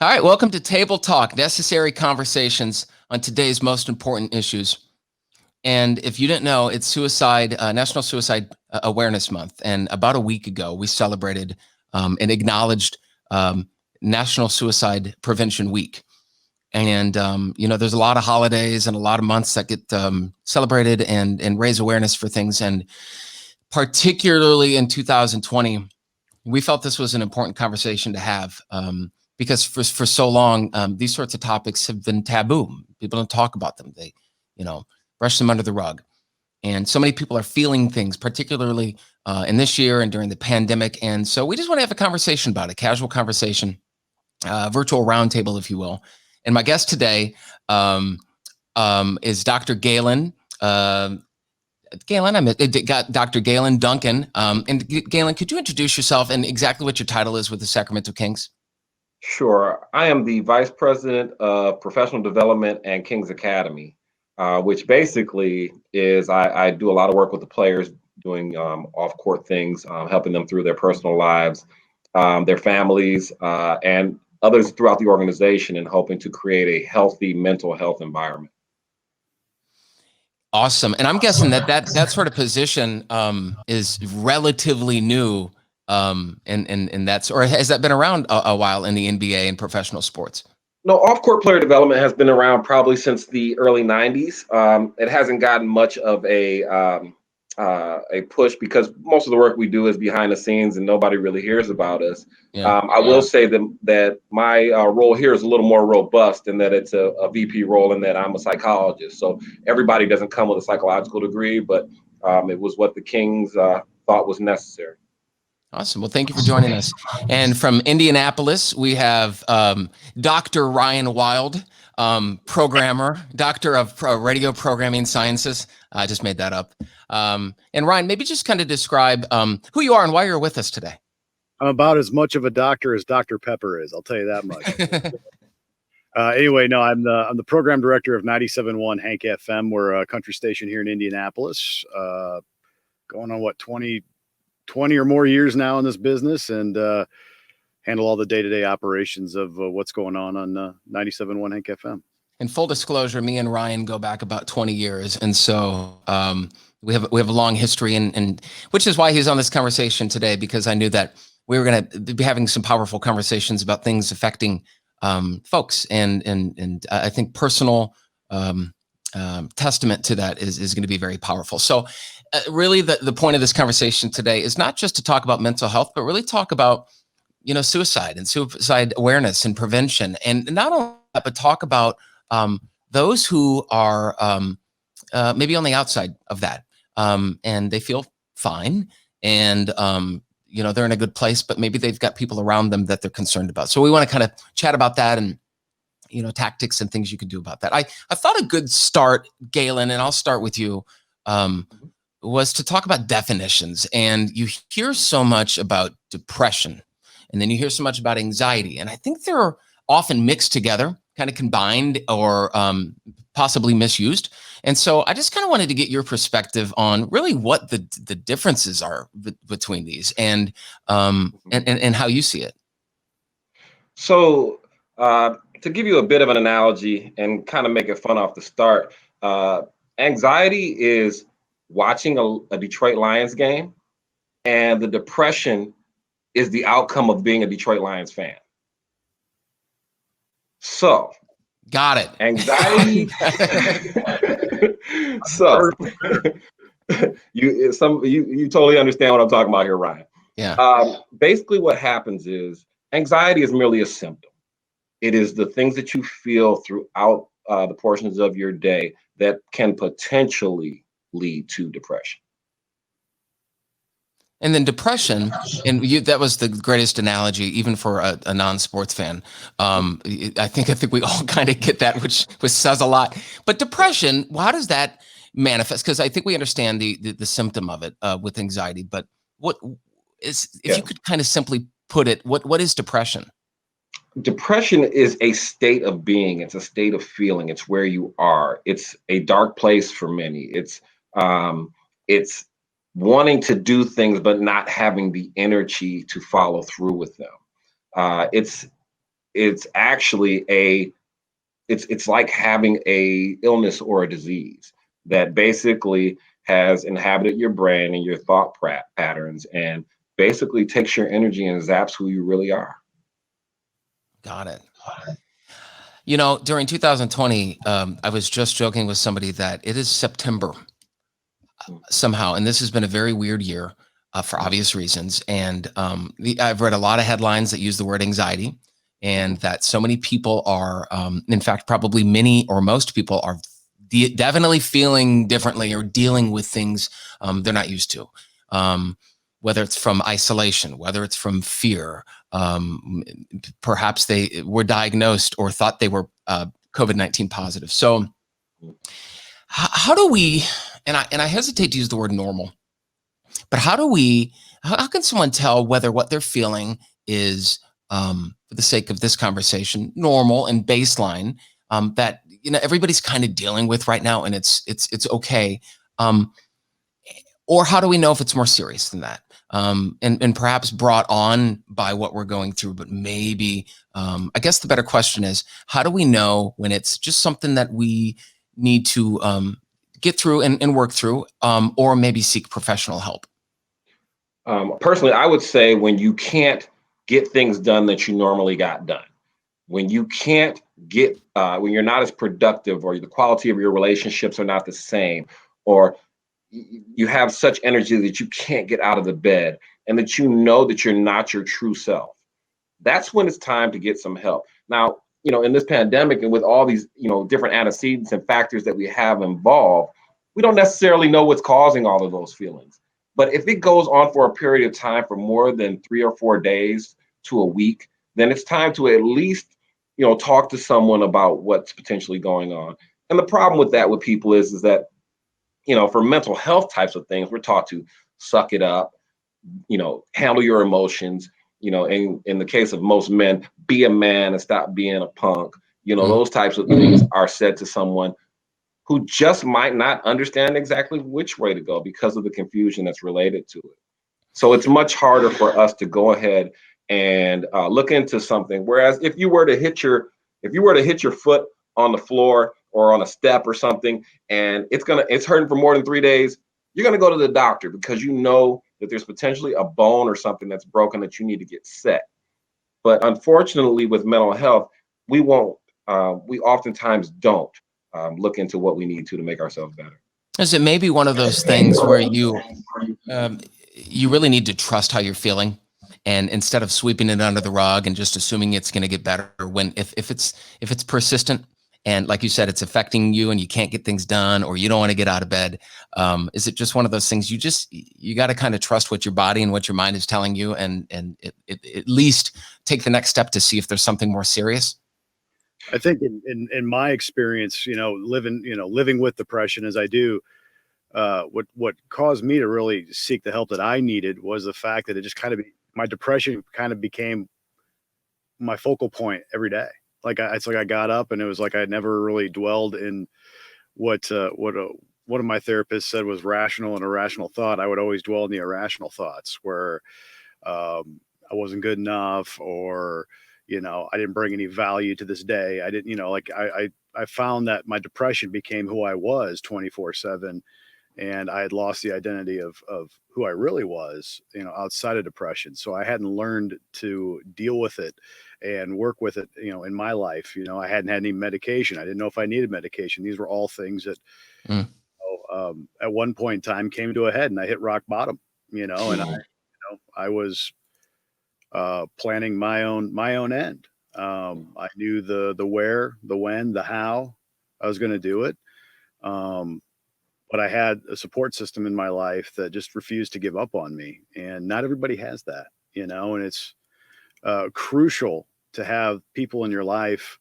All right, welcome to Table Talk, necessary conversations on today's most important issues. And if you didn't know, it's National Suicide Awareness Month. And about a week ago, we celebrated and acknowledged National Suicide Prevention Week. And, there's a lot of holidays and a lot of months that get celebrated and raise awareness for things. And particularly in 2020, we felt this was an important conversation to have. Because for so long, these sorts of topics have been taboo. People don't talk about them. They, brush them under the rug. And so many people are feeling things, particularly in this year and during the pandemic. And so we just want to have a conversation about it, casual conversation, virtual roundtable, if you will. And my guest today is Dr. Galen. Galen, got Dr. Galen Duncan. And Galen, could you introduce yourself and exactly what your title is with the Sacramento Kings? Sure. I am the Vice President of Professional Development and Kings Academy, which basically is I do a lot of work with the players, doing off-court things, helping them through their personal lives, their families, and others throughout the organization, and hoping to create a healthy mental health environment. Awesome. And I'm guessing that sort of position is relatively new. And that's, or has that been around a while in the NBA and professional sports? No, off-court player development has been around probably since the early '90s. It hasn't gotten much of a push because most of the work we do is behind the scenes and nobody really hears about us. Yeah. I will say that my role here is a little more robust in that it's a VP role and that I'm a psychologist. So everybody doesn't come with a psychological degree, but it was what the Kings thought was necessary. Awesome. Well, thank you for joining us. And from Indianapolis, we have Dr. Ryan Wild, programmer, doctor of radio programming sciences. I just made that up. And Ryan, maybe just kind of describe who you are and why you're with us today. I'm about as much of a doctor as Dr. Pepper is. I'll tell you that much. Anyway, no, I'm the program director of 97.1 Hank FM. We're a country station here in Indianapolis, going on 20 or more years now in this business, and handle all the day-to-day operations of what's going on 97.1 Hank FM. And full disclosure, me and Ryan go back about 20 years. And so we have a long history, and which is why he's on this conversation today, because I knew that we were going to be having some powerful conversations about things affecting folks. And I think personal testament to that is going to be very powerful. So really the point of this conversation today is not just to talk about mental health, but really talk about, suicide and suicide awareness and prevention. And not only that, but talk about those who are maybe on the outside of that, and they feel fine, and they're in a good place, but maybe they've got people around them that they're concerned about. So we want to kind of chat about that and tactics and things you can do about that. I thought a good start, Galen, and I'll start with you, was to talk about definitions. And you hear so much about depression, and then you hear so much about anxiety. And I think they're often mixed together, kind of combined, or possibly misused. And so I just kind of wanted to get your perspective on really what the differences are between these, and how you see it. So to give you a bit of an analogy and kind of make it fun off the start, anxiety is watching a Detroit Lions game, and the depression is the outcome of being a Detroit Lions fan. So, got it. Anxiety. So, you totally understand what I'm talking about here, Ryan. Yeah. Basically, what happens is anxiety is merely a symptom. It is the things that you feel throughout the portions of your day that can potentially lead to depression. And then depression, and that was the greatest analogy, even for a non-sports fan. I think we all kind of get that, which says a lot. But depression, how does that manifest? Because I think we understand the symptom of it with anxiety. But what is, if you could kind of simply put it, what is depression? Depression is a state of being. It's a state of feeling. It's where you are. It's a dark place for many. It's wanting to do things but not having the energy to follow through with them. It's it's actually it's like having a illness or a disease that basically has inhabited your brain and your thought patterns and basically takes your energy and zaps who you really are. Got it. During 2020, I was just joking with somebody that it is September somehow, and this has been a very weird year for obvious reasons. And I've read a lot of headlines that use the word anxiety, and that so many people are, in fact, probably many or most people are definitely feeling differently or dealing with things they're not used to. Whether it's from isolation, whether it's from fear, perhaps they were diagnosed or thought they were COVID-19 positive. So how do we, and I hesitate to use the word normal, but how can someone tell whether what they're feeling is, for the sake of this conversation, normal and baseline, that, everybody's kind of dealing with right now, and it's okay. Or how do we know if it's more serious than that? And perhaps brought on by what we're going through, but maybe, I guess the better question is, how do we know when it's just something that we need to get through and work through, or maybe seek professional help? Personally, I would say when you can't get things done that you normally got done, when you can't get, when you're not as productive, or the quality of your relationships are not the same, or you have such energy that you can't get out of the bed, and that you know that you're not your true self, that's when it's time to get some help. Now, in this pandemic and with all these, different antecedents and factors that we have involved, we don't necessarily know what's causing all of those feelings. But if it goes on for a period of time, for more than 3 or 4 days to a week, then it's time to at least, talk to someone about what's potentially going on. And the problem with that with people is that, for mental health types of things, we're taught to suck it up, handle your emotions, in the case of most men, be a man and stop being a punk. Those types of things are said to someone who just might not understand exactly which way to go because of the confusion that's related to it. So it's much harder for us to go ahead and look into something. Whereas if you were to hit your foot on the floor or on a step or something, and it's hurting for more than 3 days, you're gonna go to the doctor because you know that there's potentially a bone or something that's broken that you need to get set. But unfortunately, with mental health, we won't. We oftentimes don't look into what we need to make ourselves better. Is it maybe one of those things where you really need to trust how you're feeling, and instead of sweeping it under the rug and just assuming it's going to get better, when if it's persistent, and like you said, it's affecting you and you can't get things done, or you don't want to get out of bed, is it just one of those things you got to kind of trust what your body and what your mind is telling you, and at least take the next step to see if there's something more serious? I think in my experience, living with depression as I do, what caused me to really seek the help that I needed was the fact that it just my depression kind of became my focal point every day. It's like I got up and it was like I never really dwelled in what one of my therapists said was rational and irrational thought. I would always dwell in the irrational thoughts where I wasn't good enough, or I didn't bring any value to this day. I didn't, I found that my depression became who I was 24/7, and I had lost the identity of who I really was, outside of depression. So I hadn't learned to deal with it and work with it, in my life. I hadn't had any medication. I didn't know if I needed medication. These were all things that, at one point in time came to a head, and I hit rock bottom, and I was planning my own end. I knew the where, the when, the how I was going to do it. But I had a support system in my life that just refused to give up on me. And not everybody has that, and it's crucial to have people in your life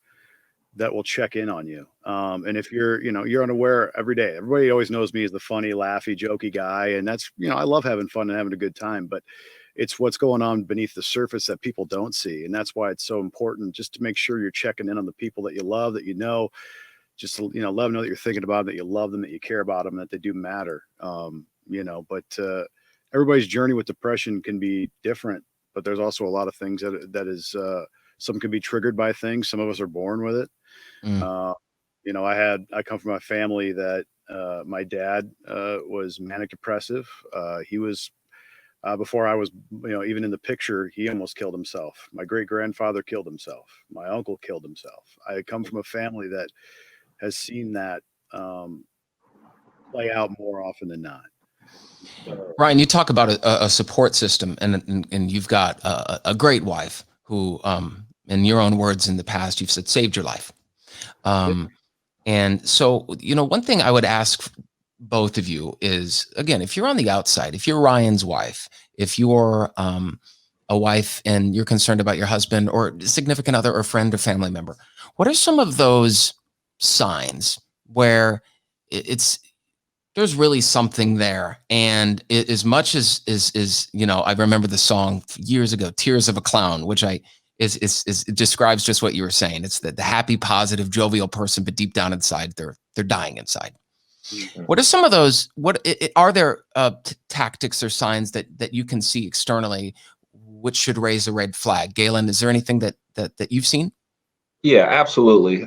that will check in on you. And if you're unaware every day, everybody always knows me as the funny, laughy, jokey guy. And that's, I love having fun and having a good time, but it's what's going on beneath the surface that people don't see. And that's why it's so important just to make sure you're checking in on the people that you love, that just to, let them know that you're thinking about them, that you love them, that you care about them, that they do matter. But everybody's journey with depression can be different, but there's also a lot of things that is some can be triggered by things. Some of us are born with it. Mm. You know, I come from a family that my dad was manic depressive. He was before I was, you know, even in the picture, he almost killed himself. My great grandfather killed himself. My uncle killed himself. I come from a family that has seen that play out more often than not. So, Ryan, you talk about a support system, and you've got a great wife who, in your own words, in the past, you've said saved your life. And so, you know, one thing I would ask both of you is, again, if you're on the outside, if you're Ryan's wife, if you're a wife and you're concerned about your husband or significant other or friend or family member, what are some of those signs where it's there's really something there? And as much as you know, I remember the song years ago, "Tears of a Clown," which is it describes just what you were saying. It's the happy, positive, jovial person, but deep down inside, they're dying inside. What are some of those? Are there tactics or signs that you can see externally, which should raise a red flag? Galen, is there anything that you've seen? Yeah, absolutely.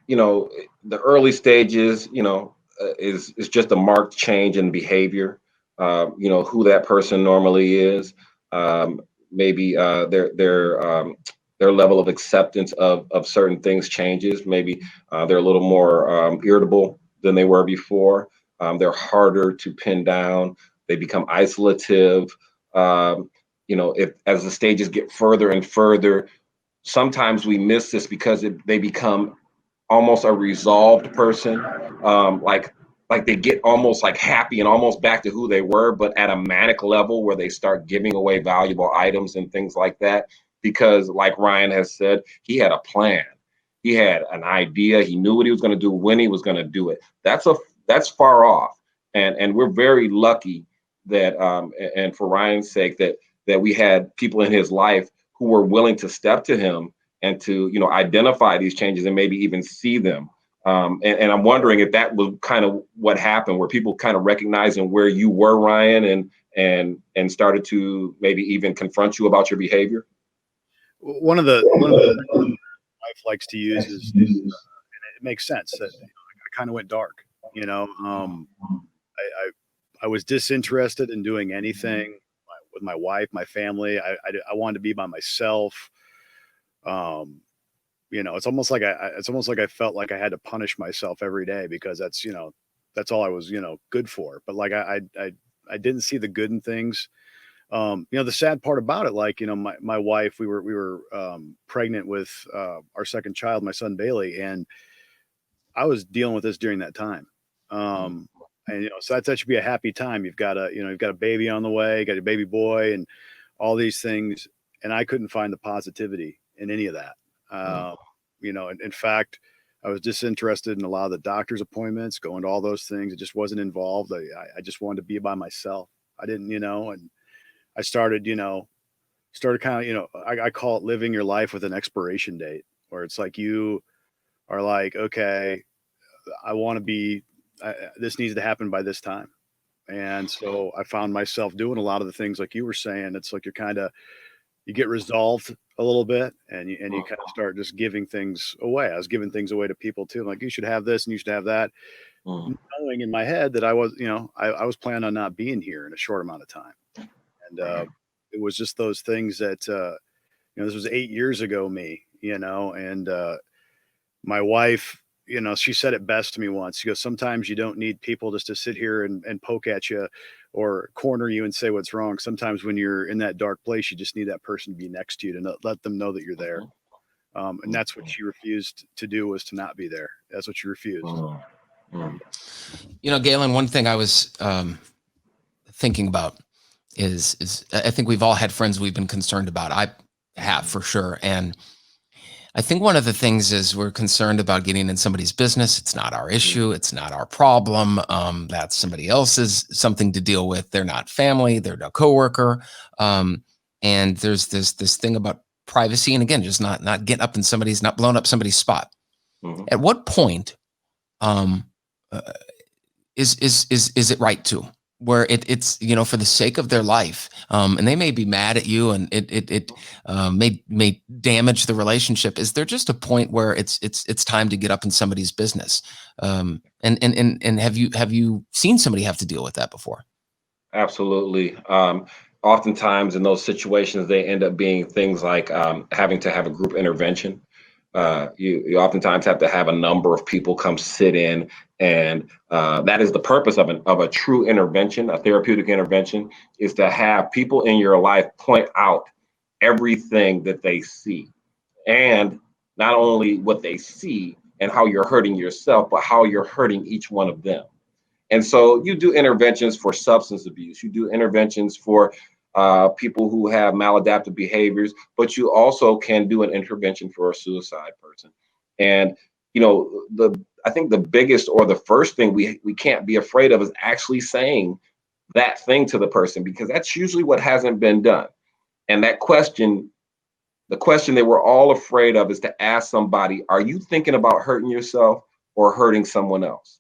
You know, the early stages, you know, is just a marked change in behavior. You know, who that person normally is. Maybe their level of acceptance of certain things changes. Maybe they're a little more irritable than they were before. They're harder to pin down. They become isolative. You know, if as the stages get further and further, sometimes we miss this because they become almost a resolved person, like they get almost like happy and almost back to who they were, but at a manic level where they start giving away valuable items and things like that. Because, like Ryan has said, he had a plan, he had an idea, he knew what he was going to do when he was going to do it. That's far off, and we're very lucky that, and for Ryan's sake, that we had people in his life who were willing to step to him and to, you know, identify these changes and maybe even see them. And I'm wondering if that was kind of what happened, where people kind of recognizing where you were, Ryan, and started to maybe even confront you about your behavior. one of the things my wife likes to use is, and it makes sense that I kind of went dark. You know, I was disinterested in doing anything with my wife, my family. I wanted to be by myself. You know, it's almost like I felt like I had to punish myself every day because that's, you know, that's all I was, you know, good for. But like I didn't see the good in things. You know, the sad part about it, like, you know, my wife, we were pregnant with our second child, my son Bailey, and I was dealing with this during that time. And you know, so that should be a happy time. You've got a baby on the way, you got a baby boy, and all these things. And I couldn't find the positivity in any of that. You know, and in fact, I was disinterested in a lot of the doctor's appointments, going to all those things. It just wasn't involved. I just wanted to be by myself. I didn't, you know, and I started, you know, kind of, you know, I call it living your life with an expiration date, where it's like you are like, okay, I want to be, this needs to happen by this time. And so I found myself doing a lot of the things like you were saying. It's like you get resolved a little bit, and you kind of start just giving things away. I was giving things away to people too. Like, you should have this and you should have that. Knowing in my head that I was, you know, I was planning on not being here in a short amount of time. And it was just those things that, you know, this was 8 years ago, me, you know, and my wife, you know, she said it best to me once. She goes, sometimes you don't need people just to sit here and poke at you or corner you and say what's wrong. Sometimes when you're in that dark place, you just need that person to be next to you to let them know that you're there. And that's what she refused to do, was to not be there. That's what she refused. You know, Galen, one thing I was thinking about is I think we've all had friends we've been concerned about. I have, for sure. And I think one of the things is we're concerned about getting in somebody's business. It's not our issue. It's not our problem. That's somebody else's something to deal with. They're not family. They're no coworker. And there's this thing about privacy. And again, just not getting up in not blowing up somebody's spot. At what point is it right to? where it's for the sake of their life, and they may be mad at you, and it may damage the relationship. Is there just a point where it's time to get up in somebody's business? And have you seen somebody have to deal with that before? Absolutely. Oftentimes in those situations, they end up being things like having to have a group intervention. You oftentimes have to have a number of people come sit in, and that is the purpose of a true intervention, a therapeutic intervention, is to have people in your life point out everything that they see, and not only what they see and how you're hurting yourself, but how you're hurting each one of them. And so you do interventions for substance abuse, you do interventions for people who have maladaptive behaviors, but you also can do an intervention for a suicide person. And I think the biggest or the first thing we can't be afraid of is actually saying that thing to the person, because that's usually what hasn't been done. And that question, the question that we're all afraid of, is to ask somebody, are you thinking about hurting yourself or hurting someone else?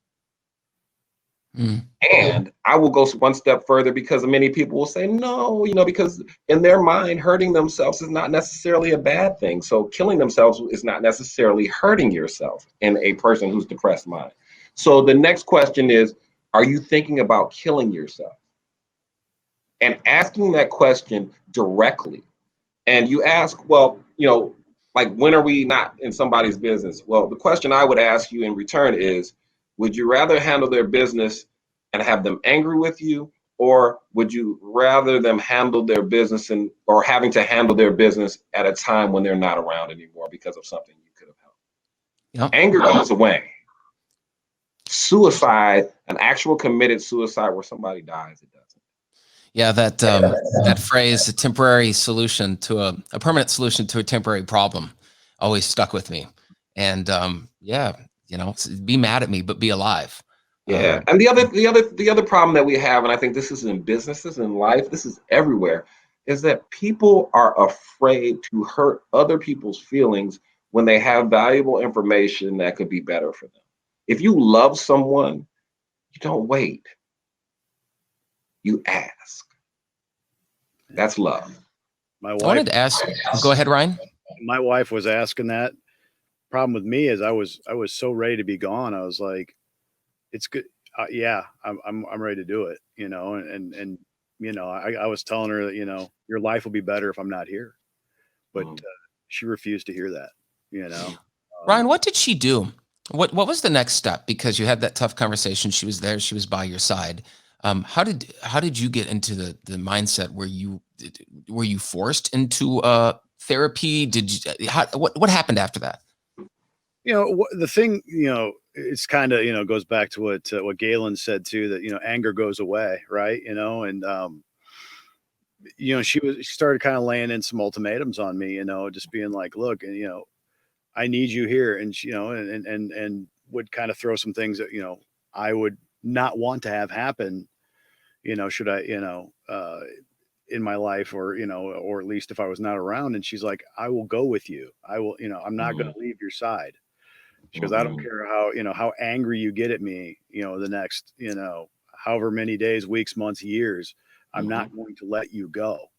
Mm. And I will go one step further, because many people will say no, because in their mind, hurting themselves is not necessarily a bad thing. So killing themselves is not necessarily hurting yourself in a person who's depressed mind. So the next question is, are you thinking about killing yourself? And asking that question directly. And you ask, well, like, when are we not in somebody's business? Well, the question I would ask you in return is, would you rather handle their business and have them angry with you, or would you rather them handle their business or having to handle their business at a time when they're not around anymore because of something you could have helped? Yep. Anger goes away. Suicide, an actual committed suicide where somebody dies, it doesn't. Yeah, that phrase, a temporary solution to a permanent solution to a temporary problem, always stuck with me. And yeah, be mad at me, but be alive. Yeah, and the other problem that we have, and I think this is in businesses, in life, this is everywhere, is that people are afraid to hurt other people's feelings when they have valuable information that could be better for them. If you love someone, you don't wait. You ask. That's love. My I wife, wanted to ask. Go ahead, Ryan. my wife was asking that. Problem with me is I was so ready to be gone. I was like, it's good. Yeah, I'm ready to do it. And I was telling her that your life will be better if I'm not here, but Mhm. she refused to hear that. You know, Ryan, what did she do? What was the next step? Because you had that tough conversation. She was there. She was by your side. How did you get into the mindset where were you forced into therapy? Did you what happened after that? the thing, it's kind of, goes back to what Galen said too, that, anger goes away. Right. And, she started kind of laying in some ultimatums on me, just being like, look, and, I need you here. And she, and would kind of throw some things that, I would not want to have happen, should I, in my life, or at least if I was not around. And she's like, I will go with you. I will, I'm not going Mhm. to leave your side. She goes, I don't Mhm. care how angry you get at me, the next, however many days, weeks, months, years, I'm not Mhm. going to let you go.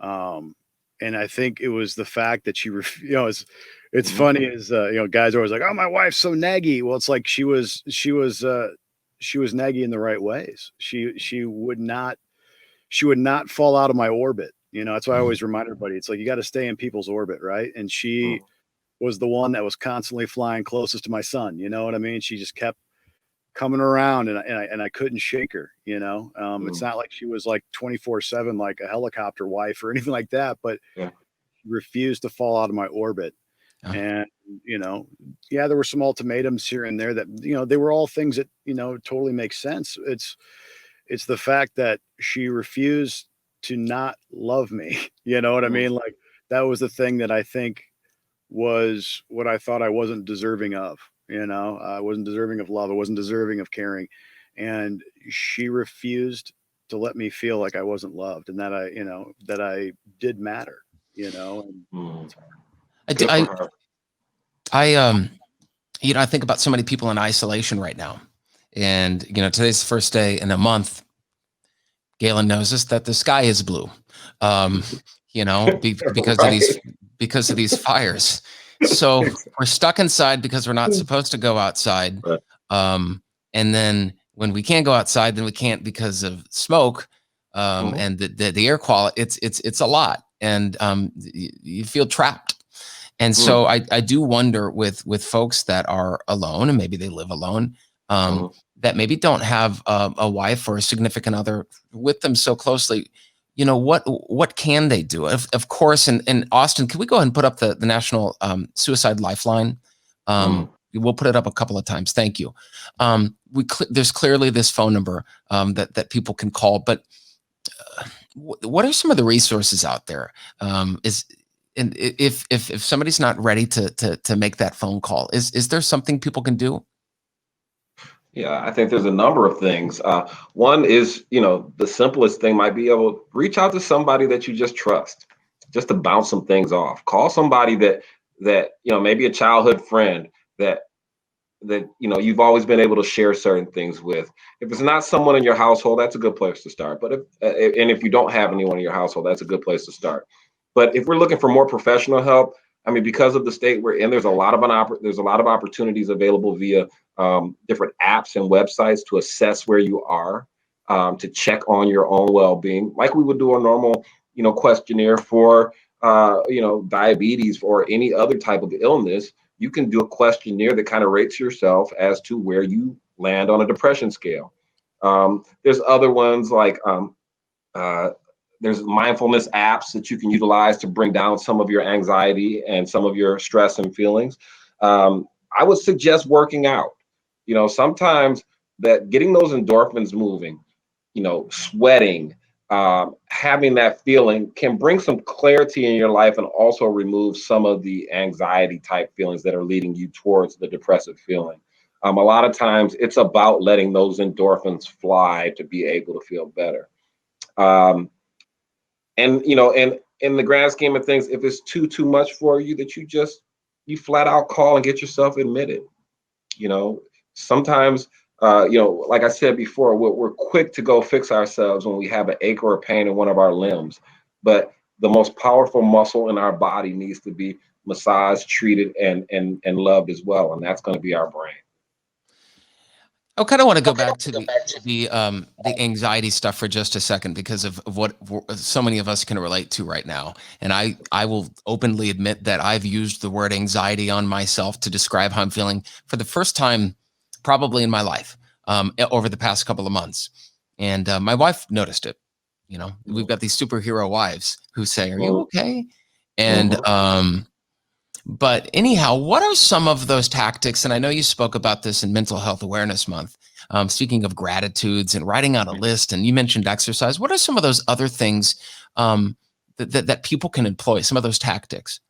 Um, and I think it was the fact that it's Mhm. funny is, guys are always like, oh, my wife's so naggy. Well, it's like she was naggy in the right ways. She would not fall out of my orbit. That's why I Mhm. always remind everybody, it's like, you got to stay in people's orbit. Right. And she Mhm. was the one that was constantly flying closest to my son. You know what I mean? She just kept coming around, and I couldn't shake her. It's Mhm. not like she was like 24/7, like a helicopter wife or anything like that, but Yeah. she refused to fall out of my orbit. Yeah. And, yeah, there were some ultimatums here and there that, they were all things that, totally make sense. It's the fact that she refused to not love me. You know what I Mhm. mean? Like, that was the thing that I think was what I thought I wasn't deserving of. I wasn't deserving of love. I wasn't deserving of caring. And she refused to let me feel like I wasn't loved, and that I did matter, and Mhm. it's hard. I, d- Good for I, her. I, I think about so many people in isolation right now, and today's the first day in a month Galen knows this, that the sky is blue, um, because of Right. because of these fires. So we're stuck inside because we're not supposed to go outside. Right. And then when we can't go outside, then we can't because of smoke, Mhm. and the air quality. It's a lot, and you feel trapped. And Mm. so I do wonder with folks that are alone and maybe they live alone, Mhm. that maybe don't have a wife or a significant other with them so closely. What can they do? Of course, in Austin, can we go ahead and put up the National Suicide Lifeline? Mhm. We'll put it up a couple of times. Thank you. There's clearly this phone number that people can call, but what are some of the resources out there? Is and if somebody's not ready to make that phone call, is there something people can do? Yeah, I think there's a number of things. One is, the simplest thing might be able to reach out to somebody that you just trust, just to bounce some things off. Call somebody that maybe a childhood friend that you've always been able to share certain things with. If it's not someone in your household, that's a good place to start. But if you don't have anyone in your household, that's a good place to start. But if we're looking for more professional help, I mean, because of the state we're in, there's a lot of opportunities available via different apps and websites to assess where you are, to check on your own well-being, like we would do a normal questionnaire for diabetes or any other type of illness. You can do a questionnaire that kind of rates yourself as to where you land on a depression scale. There's other ones like uh, there's mindfulness apps that you can utilize to bring down some of your anxiety and some of your stress and feelings. I would suggest working out. Sometimes that getting those endorphins moving, sweating, having that feeling can bring some clarity in your life and also remove some of the anxiety type feelings that are leading you towards the depressive feeling. A lot of times it's about letting those endorphins fly to be able to feel better. Um, and in the grand scheme of things, if it's too much for you, that you flat out call and get yourself admitted. you know Sometimes, like I said before, we're quick to go fix ourselves when we have an ache or a pain in one of our limbs, but the most powerful muscle in our body needs to be massaged, treated, and loved as well, and that's going to be our brain. I kind of want to go back to the anxiety stuff for just a second because of what so many of us can relate to right now. And I will openly admit that I've used the word anxiety on myself to describe how I'm feeling for the first time probably in my life, over the past couple of months. And my wife noticed it. We've got these superhero wives who say, "Are you okay?" And Mm-hmm. but anyhow, what are some of those tactics? And I know you spoke about this in Mental Health Awareness Month. Speaking of gratitudes and writing out a list, and you mentioned exercise. What are some of those other things that people can employ? Some of those tactics.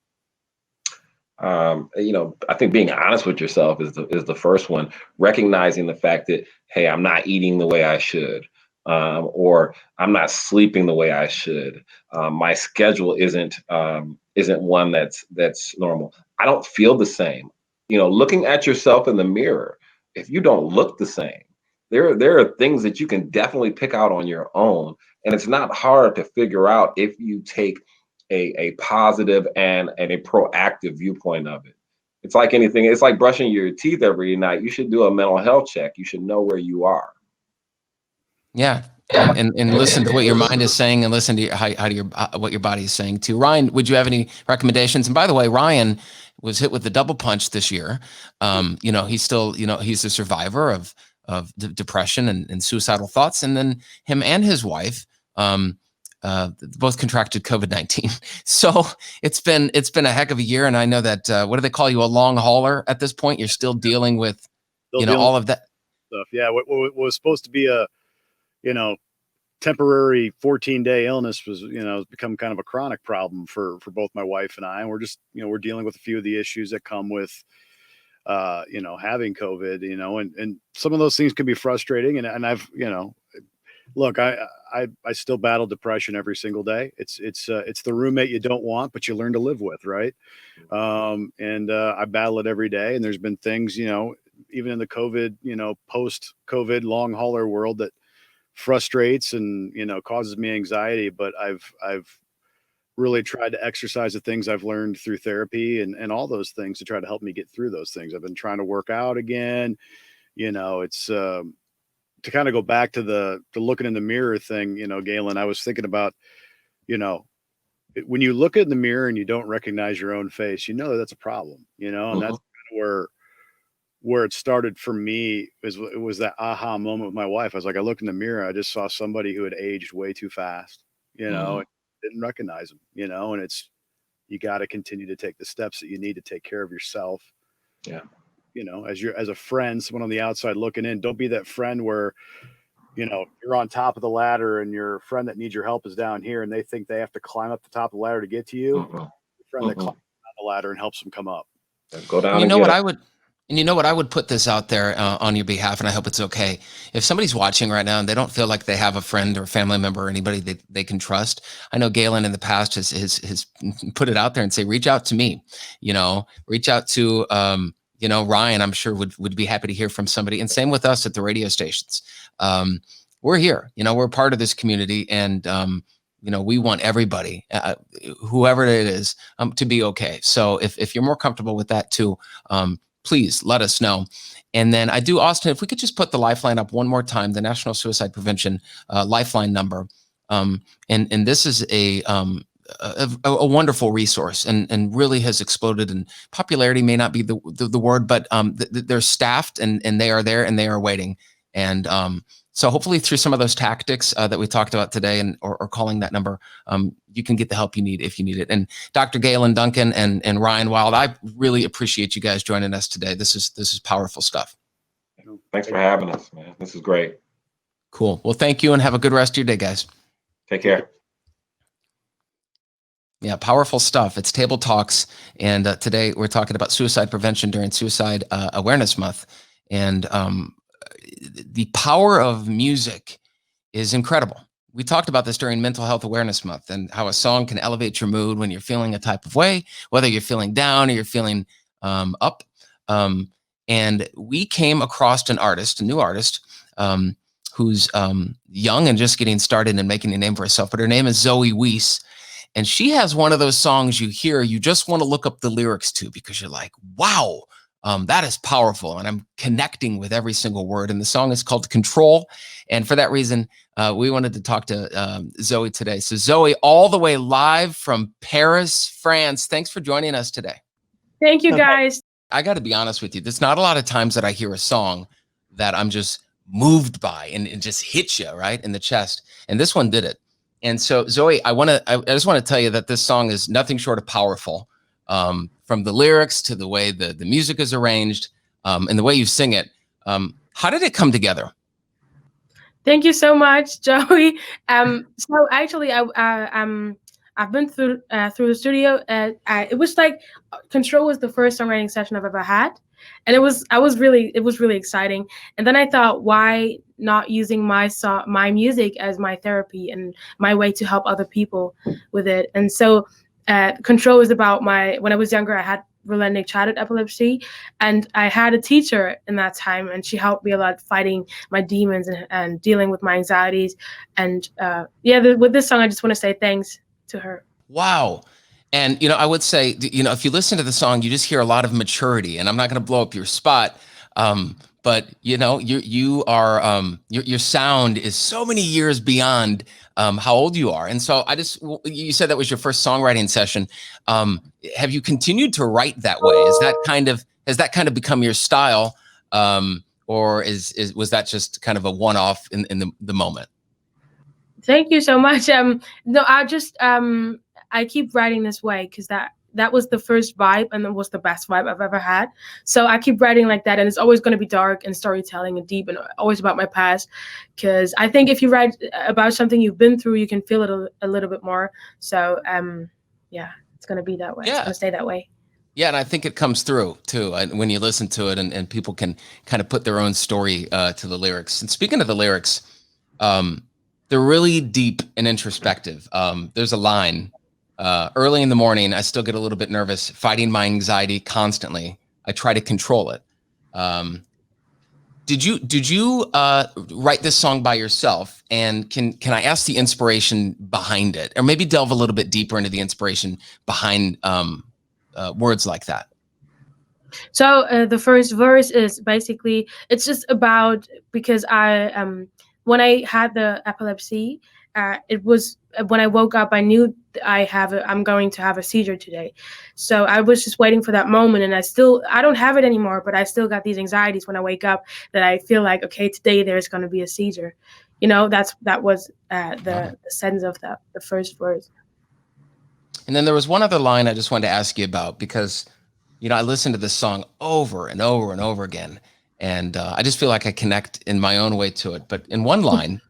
I think being honest with yourself is the first one. Recognizing the fact that, hey, I'm not eating the way I should, or I'm not sleeping the way I should. My schedule isn't one that's normal. I don't feel the same. Looking at yourself in the mirror, if you don't look the same, there are things that you can definitely pick out on your own, and it's not hard to figure out if you take a positive and a proactive viewpoint of it. It's like anything. It's like brushing your teeth every night. You should do a mental health check. You should know where you are. Yeah. And listen to what your mind is saying, and listen to how your what your body is saying too. Ryan, would you have any recommendations? And by the way, Ryan was hit with the double punch this year. He's still, he's a survivor of depression and suicidal thoughts, and then him and his wife both contracted COVID-19. So it's been a heck of a year, and I know that what do they call you, a long hauler at this point? You're still dealing with Still dealing all with of that. stuff. Yeah, what was supposed to be a you know temporary 14-day illness was has become kind of a chronic problem for both my wife and I. And we're just we're dealing with a few of the issues that come with having COVID. And some of those things can be frustrating. And I've look, I still battle depression every single day. It's the roommate you don't want, but you learn to live with, right? And I battle it every day. And there's been things, even in the COVID, post COVID long hauler world, that frustrates and, causes me anxiety, but I've really tried to exercise the things I've learned through therapy and all those things to try to help me get through those things. I've been trying to work out again. It's to kind of go back to the looking in the mirror thing, Galen, I was thinking about, when you look in the mirror and you don't recognize your own face, that's a problem, and that's kind of where it started for me. It was that aha moment with my wife. I was like, I looked in the mirror, I just saw somebody who had aged way too fast, and didn't recognize them, and you got to continue to take the steps that you need to take care of yourself. Yeah. As a friend, someone on the outside looking in, don't be that friend where, you're on top of the ladder and your friend that needs your help is down here and they think they have to climb up the top of the ladder to get to you. Your friend that climbs down the ladder and helps them come up. Go down. I would put this out there on your behalf, and I hope it's okay. If somebody's watching right now and they don't feel like they have a friend or family member or anybody that they can trust, I know Galen in the past has put it out there and say, reach out to me, reach out to, Ryan, I'm sure would be happy to hear from somebody. And same with us at the radio stations. We're here, we're part of this community, and, we want everybody, whoever it is, to be okay. So if you're more comfortable with that too, please let us know. And then I do, Austin, if we could just put the Lifeline up one more time, the National Suicide Prevention Lifeline number. And this is a wonderful resource and really has exploded in popularity. May not be the word, but they're staffed and they are there and they are waiting. And so hopefully through some of those tactics that we talked about today or calling that number, you can get the help you need if you need it. And Dr. Galen Duncan and Ryan Wild, I really appreciate you guys joining us today. This is powerful stuff. Thanks for having us, man. This is great. Cool. Well, thank you and have a good rest of your day, guys. Take care. Yeah, powerful stuff. It's Table Talks. And today we're talking about suicide prevention during Suicide Awareness Month. And the power of music is incredible. We talked about this during Mental Health Awareness Month and how a song can elevate your mood when you're feeling a type of way, whether you're feeling down or you're feeling up. And we came across a new artist, who's young and just getting started and making a name for herself. But her name is Zoe Wees. And she has one of those songs you hear, you just want to look up the lyrics to because you're like, wow, that is powerful. And I'm connecting with every single word. And the song is called Control. And for that reason, we wanted to talk to Zoe today. So Zoe, all the way live from Paris, France. Thanks for joining us today. Thank you, guys. I got to be honest with you. There's not a lot of times that I hear a song that I'm just moved by and it just hits you right in the chest. And this one did it. And so Zoe, I just want to tell you that this song is nothing short of powerful. From the lyrics to the way the music is arranged, and the way you sing it. How did it come together? Thank you so much, Joey. So actually, I've been through the studio. It was like Control was the first songwriting session I've ever had, and it was really exciting. And then I thought, why not using my music as my therapy and my way to help other people with it? And so Control is about when I was younger, I had relenting childhood epilepsy, and I had a teacher in that time, and she helped me a lot fighting my demons and dealing with my anxieties. And with this song, I just want to say thanks to her. Wow. And, I would say, if you listen to the song, you just hear a lot of maturity, and I'm not going to blow up your spot. But you are your sound is so many years beyond how old you are. And so you said that was your first songwriting session. Have you continued to write that way? Has that kind of become your style? Or was that just kind of a one-off in the moment? Thank you so much. No, I keep writing this way because that was the first vibe and it was the best vibe I've ever had. So I keep writing like that, and it's always going to be dark and storytelling and deep and always about my past, because I think if you write about something you've been through, you can feel it a little bit more. So it's going to be that way. Yeah. It's going to stay that way. Yeah, and I think it comes through too when you listen to it, and people can kind of put their own story to the lyrics. And speaking of the lyrics, they're really deep and introspective. There's a line. Early in the morning, I still get a little bit nervous, fighting my anxiety constantly. I try to control it. Did you write this song by yourself? And can I ask the inspiration behind it, or maybe delve a little bit deeper into the inspiration behind words like that? So the first verse is basically, it's just about, because when I had the epilepsy, it was when I woke up, I knew I'm going to have a seizure today. So I was just waiting for that moment, and I don't have it anymore, but I still got these anxieties when I wake up that I feel like, okay, today there's going to be a seizure. That was the sense of the first verse. And then there was one other line I just wanted to ask you about, because I listened to this song over and over and over again, and I just feel like I connect in my own way to it. But in one line,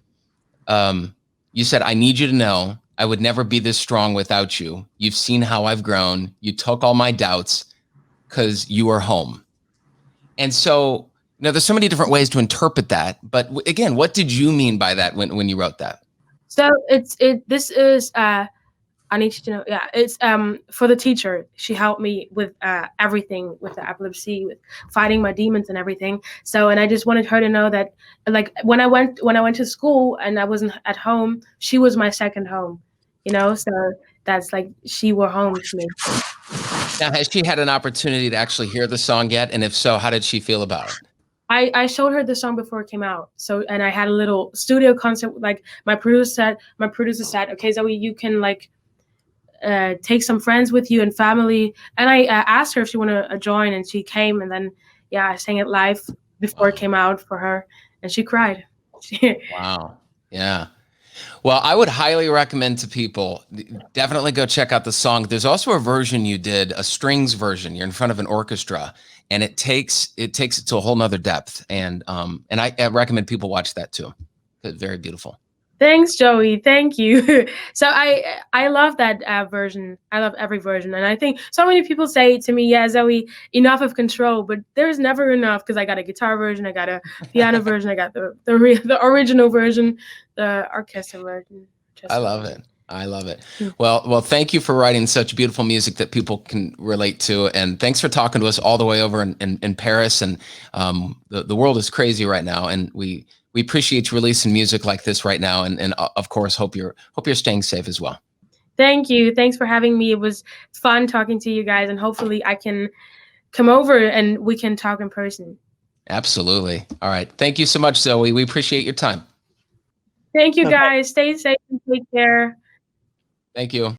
you said, "I need you to know I would never be this strong without you. You've seen how I've grown. You took all my doubts because you are home." And so, there's so many different ways to interpret that. But again, what did you mean by that when you wrote that? So this is I need you to know, yeah, it's for the teacher. She helped me with everything, with the epilepsy, with fighting my demons and everything. So, and I just wanted her to know that, like, when I went to school and I wasn't at home, she was my second home, So that's like, she were home to me. Now, has she had an opportunity to actually hear the song yet? And if so, how did she feel about it? I showed her the song before it came out. So, and I had a little studio concert. Like, my producer said, "Okay, Zoe, you can take some friends with you and family." And I asked her if she wanted to join, and she came. And then, I sang it live before it came out for her, and she cried. Wow. Yeah. Well, I would highly recommend to people, definitely go check out the song. There's also a version you did, a strings version. You're in front of an orchestra, and it takes it to a whole nother depth. And I recommend people watch that too. It's very beautiful. Thanks, Joey. Thank you. So I love that version. I love every version. And I think so many people say to me, "Yeah, Zoe, enough of control," but there's never enough, because I got a guitar version, I got a piano version, I got the original version, the orchestra version. I love it. I love it. Well, thank you for writing such beautiful music that people can relate to. And thanks for talking to us all the way over in Paris. And the world is crazy right now. And we appreciate you releasing music like this right now. And of course, hope you're staying safe as well. Thank you. Thanks for having me. It was fun talking to you guys. And hopefully I can come over and we can talk in person. Absolutely. All right. Thank you so much, Zoe. We appreciate your time. Thank you, guys. Stay safe and take care. Thank you.